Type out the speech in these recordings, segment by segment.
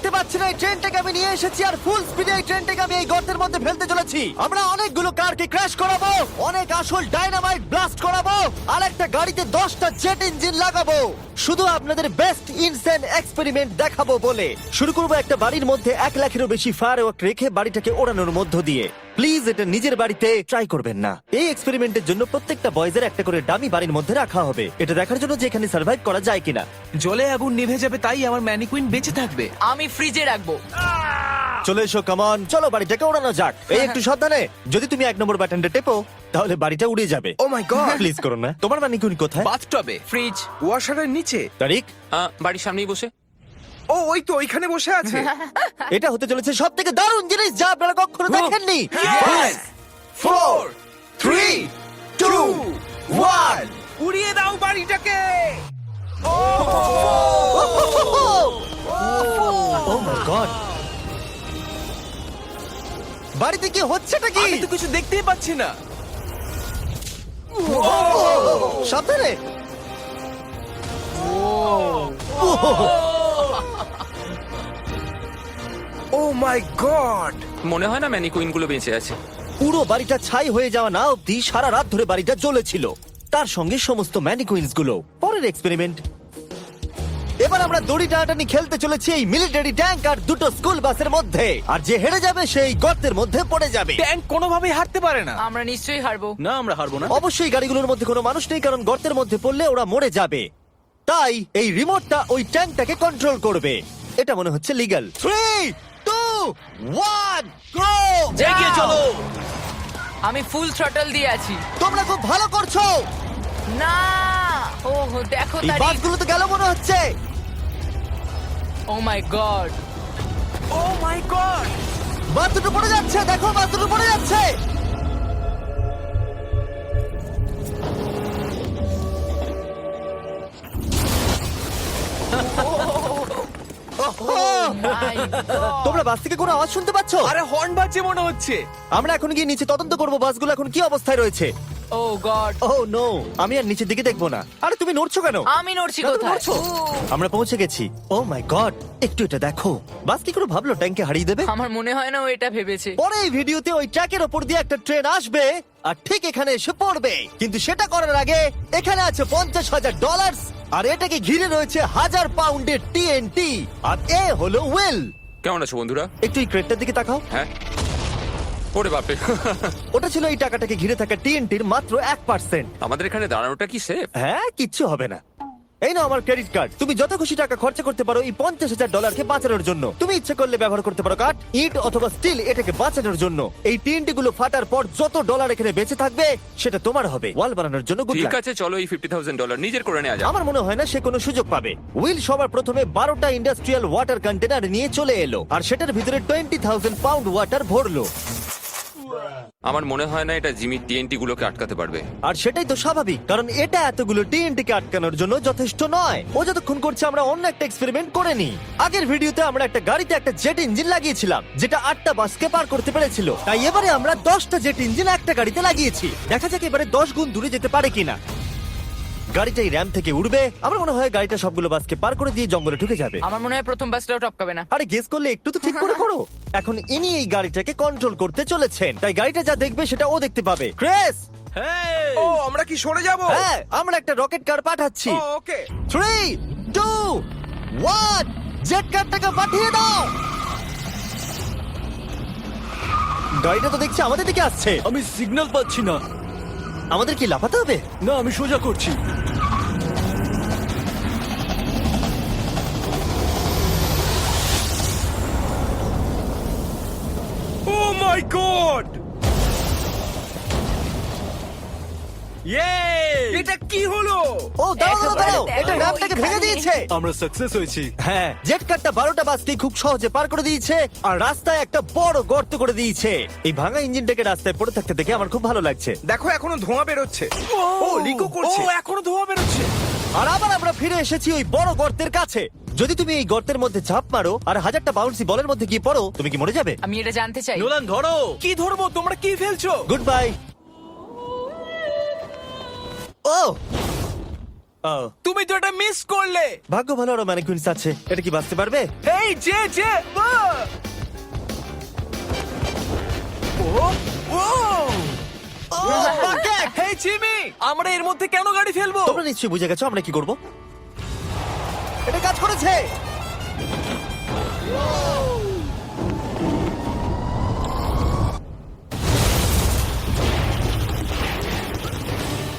দেখতে পাচ্ছেন এই ট্রেনটাকে আমি নিয়ে এসেছি আর ফুল স্পিডে এই ট্রেনটাকে আমি এই গর্তের মধ্যে ফেলতে চলেছি। আমরা অনেকগুলো কারকে ক্র্যাশ করাবো, অনেক আসল ডাইনামাইট ব্লাস্ট করাবো, আর একটা গাড়িতে 10টা জেট ইঞ্জিন লাগাবো, শুধু আপনাদের বেস্ট ইনসেন এক্সপেরিমেন্ট দেখাবো বলে। শুরু করবো একটা বাড়ির মধ্যে 1 লাখেরও বেশি ফায়ারওয়ার্ক রেখে বাড়িটাকে ওড়ানোর মধ্য দিয়ে। প্লিজ এটা নিজের বাড়িতে ট্রাই করবেন না। এই এক্সপেরিমেন্টের জন্য প্রত্যেকটা বয়েজের একটা করে ডামি বাড়ির মধ্যে রাখা হবে, এটা দেখার জন্য যে এখানে সার্ভাইভ করা যায় কিনা। জলে আগুন নিভে যাবে, তাই আমার ম্যানিকুইন বেঁচে থাকবে। আমি ফ্রিজে রাখবো। চলে এসো, কামন, চলো বাড়িটাকে ওড়ানো যাক। এই একটু সাবধানে, যদি তুমি 1 নম্বর বাটনটা টেপো তাহলে বাড়িটা উড়ে যাবে। ও মাই গড! প্লিজ করো না। তোমার ম্যানিকুইন কোথায়? বাথটবে, ফ্রিজ। ওয়াশারের নিচে। তারিক, বাড়ির সামনেই বসে। ও ওই তো ওইখানে বসে আছে। এটা হতে চলেছে সব থেকে দারুণ জিনিস যা আপনারা কখনো দেখেননি। Yes! 4, 3, 2, 1। উড়িয়ে দাও বাড়িটাকে। ও মাই গড, বাড়িতে কি হচ্ছেটা কি? আমি তো কিছু দেখতেই পাচ্ছি না। সাবধানে। ও মাই গড! মনে হয় না ম্যানিকুইন গুলো বেঁচে আছে। পুরো বাড়িটা ছাই হয়ে যাওয়া না অব্দি সারা রাত ধরে বাড়িটা জ্বলেছিল, তার সঙ্গে সমস্ত ম্যানিকুইন্স গুলো। পরের এক্সপেরিমেন্ট, এবার আমরা দড়ি টানাটানি খেলতে চলেছি এই মিলিটারি ট্যাঙ্ক আর 2টো স্কুল বাসের মধ্যে, আর যে হেরে যাবে সেই গর্তের মধ্যে পড়ে যাবে। ট্যাঙ্ক কোনোভাবেই হারতে পারে না। আমরা নিশ্চয়ই হারবো। না, আমরা হারবো না। অবশ্যই গাড়িগুলোর মধ্যে কোনো মানুষ নেই, কারণ গর্তের মধ্যে পড়লে ওরা মরে যাবে। তাই এই রিমোটটা ওই ট্যাঙ্কটাকে কন্ট্রোল করবে। এটা মনে হচ্ছে লিগ্যাল। 3, 2, 1, গো! এগিয়ে চলো। আমি ফুল থ্রটল দিয়ে আছি। তোমরা খুব ভালো করছো। না, ও দেখো এই তারিখ। বাসগুলো তো গেল মনে হচ্ছে। ও মাই গড! ও মাই গড! বাস দুটো পড়ে যাচ্ছে, দেখো বাস দুটো পড়ে যাচ্ছে। মাই গড! তোমরা বাস থেকে কোনো আওয়াজ শুনতে পাচ্ছ? আরে হর্ন বাজছে মনে হচ্ছে। আমরা এখন গিয়ে নিচে তদন্ত করবো বাসগুলো এখন কি অবস্থায় রয়েছে। ও গড! ও নো, আমি আর নিচের দিকে দেখবো না। আরে তুমি নড়ছো কেন? আমি নড়ছি না, তুমি কোথায়? নড়ছো। আমরা পৌঁছে গেছি। ও মাই গড, একটু এটা দেখো। বাস কি করে ভাবলো ট্যাঙ্কে হারিয়ে দেবে? আমার মনে হয় না ও এটা ভেবেছে। পরে এই ভিডিওতে ওই ট্র্যাকের ওপর দিয়ে একটা ট্রেন আসবে আর ঠিক এখানে এসে পড়বে, কিন্তু সেটা করার আগে এখানে আছে $50,000 আর এটাকে ঘিরে রয়েছে 1000 পাউন্ডের TNT। আর এ হলো উইল। কেমন আছো বন্ধুরা? একটু এই ক্রেটটার দিকে তাকাও। হ্যাঁ, ওরে বাপরে। ওটা ছিল এই টাকাটাকে ঘিরে থাকা TNT-র মাত্র 1%। আমাদের এখানে দাঁড়ানোটা কি সেফ? হ্যাঁ, কিচ্ছু হবে না। এই নাও আমার ক্রেডিট কার্ড, তুমি যত খুশি টাকা খরচা করতে পারো এই $50,000 বাঁচানোর জন্য। তুমি ইচ্ছে করলে ব্যবহার করতে পারো কাঠ, ইট অথবা স্টিল এটাকে বাঁচানোর জন্য। এই TNT গুলো ফাটার পর যত ডলার এখানে বেঁচে থাকবে সেটা তোমার হবে। ওয়াল বানানোর জন্য good ঠিক luck। আছে, চলো এই $50,000 নিজের করে নেওয়া যাক। আমার মনে হয় না সে কোনো সুযোগ পাবে। উইল সবার প্রথমে 12টা ইন্ডাস্ট্রিয়াল ওয়াটার কন্টেনার নিয়ে চলে এলো আর সেটার ভিতরে 20,000 পাউন্ড ওয়াটার ভরলো। আমার মনে হয় না এটা জিমি TNT গুলোকে আটকাতে পারবে। আর সেটাই তো স্বাভাবিক, কারণ এটা এতগুলো TNT কে আটকানোর জন্য যথেষ্ট নয়। ও যতক্ষণ করছে আমরা অন্য একটা এক্সপেরিমেন্ট করে নিই। আগের ভিডিওতে আমরা একটা গাড়িতে একটা জেট ইঞ্জিন লাগিয়েছিলাম যেটা 8টা বাসকে পার করতে পেরেছিল। তাই এবারে আমরা 10টা জেট ইঞ্জিন একটা গাড়িতে লাগিয়েছি। দেখা যাক এবারে 10 গুণ দূরে যেতে পারে কিনা। গাড়িটা এই র্যাম্প থেকে উঠবে। আমার মনে হয় গাড়িটা সবগুলো বাসকে পার করে দিয়ে জঙ্গলে ঢুকে যাবে। আমার মনে হয় প্রথম বাসটাও টপকাবে না। আরে গেস করলে একটু তো ঠিক করে করো। এখন ইনি এই গাড়িটাকে কন্ট্রোল করতে চলেছেন, তাই গাড়িটা যা দেখবে সেটা ও দেখতে পাবে। ক্রেস, ও আমরা কি সরে যাব? হ্যাঁ, আমরা একটা রকেট কার পাঠাচ্ছি। ওকে। 3, 2, 1, জেট কারটাকে পাঠিয়ে দাও। গাড়িটা তো দেখছি আমাদের দিকে আসছে। আমি সিগন্যাল পাচ্ছি না। আমাদের কি লাফাতে হবে? না, আমি সোজা করছি। ও মাই গড! এটা কি হলো? ও দাঁড়াও দাঁড়াও দাঁড়াও, একেবারে এটা দেখো র্যাম্পটাকে ভেঙে ওইখানে। দিয়েছে। আমরা সাকসেস হয়েছি। হ্যাঁ, জেট কারটা 12টা বাসকে খুব সহজে পার করে দিয়েছে আর রাস্তায় একটা বড় গর্ত করে দিয়েছে। এই ভাঙা ইঞ্জিনটাকে রাস্তায় পড়ে থাকতে দেখে আমার খুব ভালো লাগছে। দেখো এখনো ধোঁয়া বেরোচ্ছে। ও লিকো করছে। ও এখনো ধোঁয়া বেরোচ্ছে। আর আবার আমরা ফিরে এসেছি ওই বড় গর্তের কাছে। যদি তুমি এই গর্তের মধ্যে ঝাঁপ মারো আর 1000টা বাউন্সি বলের মধ্যে গিয়ে পড়ো, তুমি কি মরে যাবে? আমি এটা জানতে চাই। নোলান ধরো। কি ধরবো? তোমরা কি ফেলছো? Good bye. ও Oh, তুমি তো এটা মিস করলে। ভাগ্য ভালো আরো ম্যানিকুইন্স আছে। এটা কি বাঁচতে পারবে? এই যে ও ও bucket! হেই জিমি, আমরা এর মধ্যে কেন গাড়ি ফেলবো? তোমরা নিশ্চয়ই বুঝে গেছো আমরা কি করব। এটা কাজ করেছে।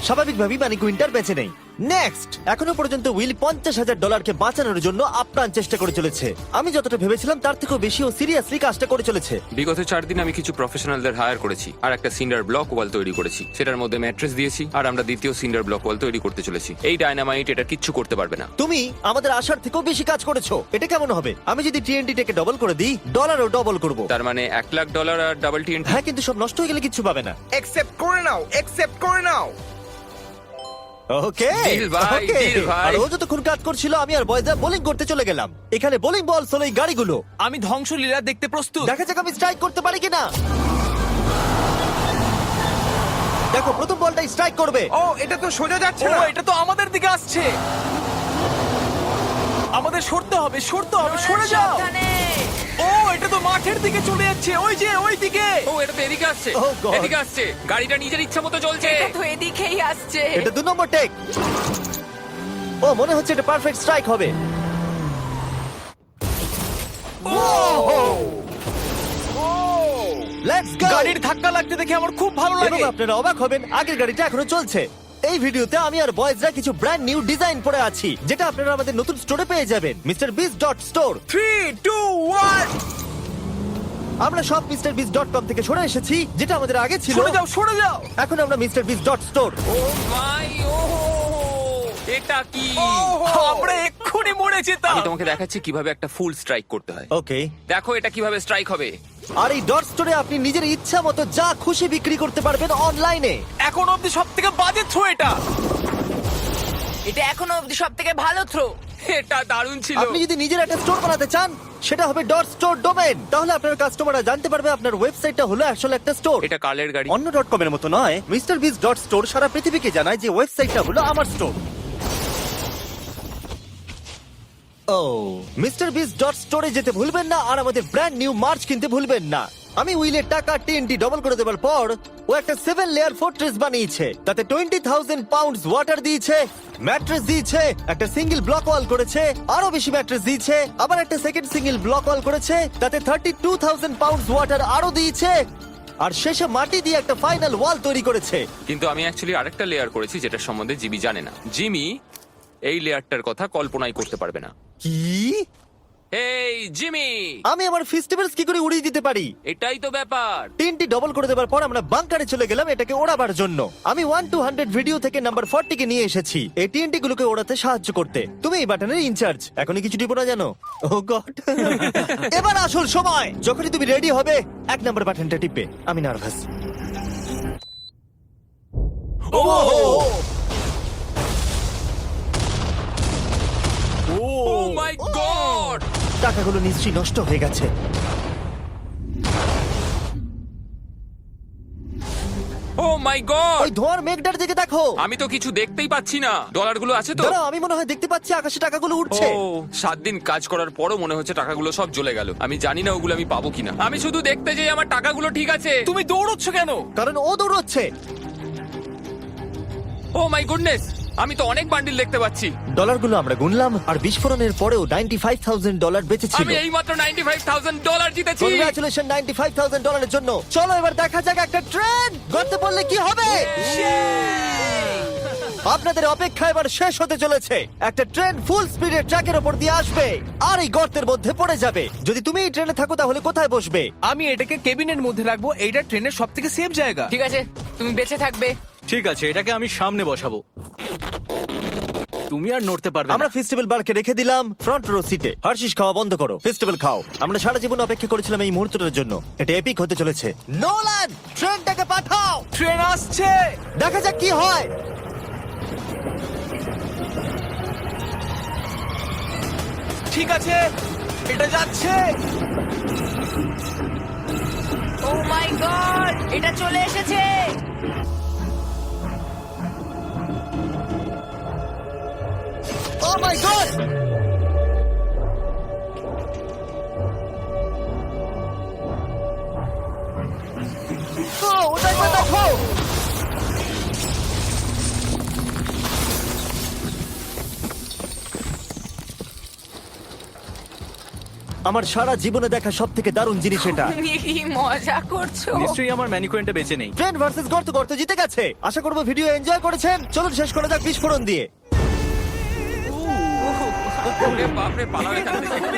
স্বাভাবিকভাবেই ম্যানিকুইনটার বেঁচে নেই। নেক্সট, এখনো পর্যন্ত উইল $50,000 বাঁচানোর জন্য আপ্রাণ চেষ্টা করে চলেছে। আমি যতটা ভেবেছিলাম তার থেকেও বেশি ও সিরিয়াসলি কাজটা করে চলেছে। বিগত 4 দিন আমি কিছু প্রফেশনালদের হায়ার করেছি আর একটা সিন্ডার ব্লক ওয়াল তৈরি করেছি। সেটার মধ্যে ম্যাট্রেস দিয়েছি আর আমরা দ্বিতীয় সিন্ডার ব্লক ওয়াল তৈরি করতে চলেছি। এই ডায়নামাইট এটা কিচ্ছু করতে পারবে না। তুমি আমাদের আশার থেকেও বেশি কাজ করেছো। এটা কেমন হবে? আমি যদি TNT টাকে ডবল করে দিই, ডলারও ডবল করব। তার মানে $1,00,000 আর ডাবল TNT। হ্যাঁ, কিন্তু সব নষ্ট হয়ে গেলে কিচ্ছু পাবে না। একসেপ্ট করে নাও, একসেপ্ট করে নাও। ওকে Deal ভাই, ওকে। deal ভাই। আর ও যতক্ষণ কাজ করছিল আমি আর বয়জা বোলিং করতে চলে গেলাম। এখানে বোলিং বল হলো এই গাড়িগুলো। আমি ধ্বংসলীলা দেখতে প্রস্তুত। দেখা যাক আমি স্ট্রাইক করতে পারি কিনা। দেখো, প্রথম বলটাই স্ট্রাইক করবে। ও এটা তো সোজা যাচ্ছে না। এটা তো আমাদের দিকে আসছে। আমাদের সরতে হবে, সরতে হবে, সরে যাও। সাবধানে। ও এটা তো মাঠের দিকে চলে যাচ্ছে, ওই যে ওই দিকে। ও এটা তো এদিকে আসছে। Oh God! এদিকে আসছে। গাড়িটা নিজের ইচ্ছা মতো চলছে। এটা তো এদিকেই আসছে। এটা 2 নম্বর টেক। ও মনে হচ্ছে এটা পারফেক্ট স্ট্রাইক হবে। Let's go. গাড়ির ধাক্কা লাগতে দেখে আমার খুব ভালো এবং লাগে। আপনারা অবাক হবেন, আগের গাড়িটা এখনো চলছে। এই ভিডিওতে আমি আর বয়েজরা কিছু ব্র্যান্ড নিউ ডিজাইন পরে আছি, যেটা আপনারা আমাদের নতুন স্টোরে পেয়ে যাবেন, MrBeast.store। 3 2 1 আমরা সব MrBeast.com থেকে সরে এসেছি, যেটা আমাদের আগে ছিল। সরে যাও, সরে যাও। এখন আমরা MrBeast.store। ও মাই ও এটা কি? আমরা এক্ষুনি মরে যেতাম। আমি তোমাকে দেখাচ্ছি কিভাবে একটা ফুল স্ট্রাইক করতে হয়। ওকে। দেখো এটা কিভাবে স্ট্রাইক হবে। আর এই ডট স্টোরে আপনি নিজের ইচ্ছা মতো যা খুশি বিক্রি করতে পারবেন অনলাইনে। এখন অব্দি সবথেকে বাজে থ্রো এটা। এটা এখনো অবধি সবথেকে ভালো থ্রো। এটা দারুণ ছিল। আপনি যদি নিজের একটা স্টোর বানাতে চান, সেটা হবে ডট স্টোর ডোমেন। তাহলে আপনার কাস্টমাররা জানতে পারবে আপনার ওয়েবসাইটটা হলো আসলে একটা স্টোর। এটা কালের গাড়ি। অন্য .com এর মতো নয়। MrBeast.store সারা পৃথিবীকে জানায় যে ওয়েবসাইটটা হলো আমার স্টোর। ও MrBeast.store যেতে ভুলবেন না, আর আমাদের ব্র্যান্ড নিউ মার্চ কিনতে ভুলবেন না। আমি উইলের টাকা TNT ডবল করে দেওয়ার পর ও একটা 7 লেয়ার ফোর্ট্রেস বানিয়েছে। তাতে 20,000 পাউন্ডস ওয়াটার দিয়েছে, ম্যাট্রেস দিয়েছে, একটা সিঙ্গেল ব্লক ওয়াল করেছে, আরো বেশি ম্যাট্রেস দিয়েছে, আবার একটা সেকেন্ড সিঙ্গেল ব্লক ওয়াল করেছে, তাতে 32,000 পাউন্ডস ওয়াটার আরো দিয়েছে, আর শেষে মাটি দিয়ে একটা ফাইনাল ওয়াল তৈরি করেছে। কিন্তু আমি অ্যাকচুয়ালি আরেকটা লেয়ার করেছি যেটা সম্বন্ধে জিমি জানে না। জিমি এই লেয়ারটার কথা কল্পনাই করতে পারবে না। কি? এই জিমি, আমি আমার ফেস্টিভ্যালস কি করে উড়িয়ে দিতে পারি? এটাই তো ব্যাপার। তিনটি ডবল করে দেওয়ার পর আমরা বাংকারে চলে গেলাম এটাকে ওড়াবার জন্য। আমি 1 to 100 ভিডিও থেকে নাম্বার 40 কে নিয়ে এসেছি এই TNT গুলোকে ওড়াতে সাহায্য করতে। তুমি এই বাটনের ইনচার্জ। এখনই কিছু টিপো না জানো? ও গড। এবার আসল সময়। যখনই তুমি রেডি হবে 1 নাম্বার বাটনটা টিপবে। আমি নার্ভাস। ও ও মাই গড! টাকাগুলো নিশ্চয়ই নষ্ট হয়ে গেছে। ও মাই গড! ওই ধোঁয়ার মেঘটার দিকে দেখো। আমি তো কিছু দেখতেই পাচ্ছি না। ডলারগুলো আছে তো? দাঁড়াও, আমি মনে হয় দেখতে পাচ্ছি আকাশে টাকাগুলো উঠছে। ও 7 দিন কাজ করার পরও মনে হচ্ছে টাকাগুলো সব জ্বলে গেল। আমি জানি না ওগুলো আমি পাবো কিনা। আমি শুধু দেখতে যাই আমার টাকাগুলো ঠিক আছে। তুমি দৌড়চ্ছ কেন? কারণ ও দৌড়চ্ছে। ও মাই গুডনেস! আমি তো অনেক বান্ডিল দেখতে পাচ্ছি। ডলারগুলো আমরা গুনলাম, আর বিস্ফোরণের পরেও $95,000 বেঁচে ছিল। আমি এইমাত্র $95,000 জিতেছি। কংগ্রাচুলেশন $95,000 জন্য। চলো এবার দেখা যাক একটা ট্রেন গর্তে পড়লে কি হবে। আপনাদের অপেক্ষা এবার শেষ হতে চলেছে। একটা ট্রেন ফুল স্পিডে ট্র্যাকের উপর দিয়ে আসবে আর এই গর্তের মধ্যে পড়ে যাবে। যদি তুমি এই ট্রেনে থাকো তাহলে কোথায় বসবে? আমি এটাকে কেবিনের মধ্যে রাখবো। এইটা ট্রেনের সবথেকে সেফ জায়গা। ঠিক আছে, তুমি বেঁচে থাকবে। ঠিক আছে, এটাকে আমি সামনে বসাবো। তুমি আর নড়তে পারবে আমরা না। ফেস্টিভ্যাল বারকে রেখে দিলাম ফ্রন্ট রো সিটে। হার্শিস খাওয়া বন্ধ করো, ফেস্টিভ্যাল খাও। আমরা সারা জীবন অপেক্ষা করেছিলাম এই মুহূর্তটার জন্য। এটা এপিক হতে চলেছে। নোলান, ট্রেনটাকে পাঠাও। ট্রেন আসছে। দেখা যাক কি হয়। ঠিক আছে, এটা যাচ্ছে। ও মাই গড, এটা চলে এসেছে। ও মাই গড! ওটা একবার দেখো! আমার সারা জীবনে দেখা সব থেকে দারুণ জিনিস এটা। তুমি কি মজা করছো? নিশ্চয়ই আমার ম্যানিকুয়েন্টটা বেঁচে নেই। ট্রেন ভার্সেস গর্ত, গর্ত জিতে গেছে। আশা করবো ভিডিও এনজয় করেছেন। চলুন শেষ করা যাক বিস্ফোরণ দিয়ে। ওরে বাপরে, পালাও এখান থেকে।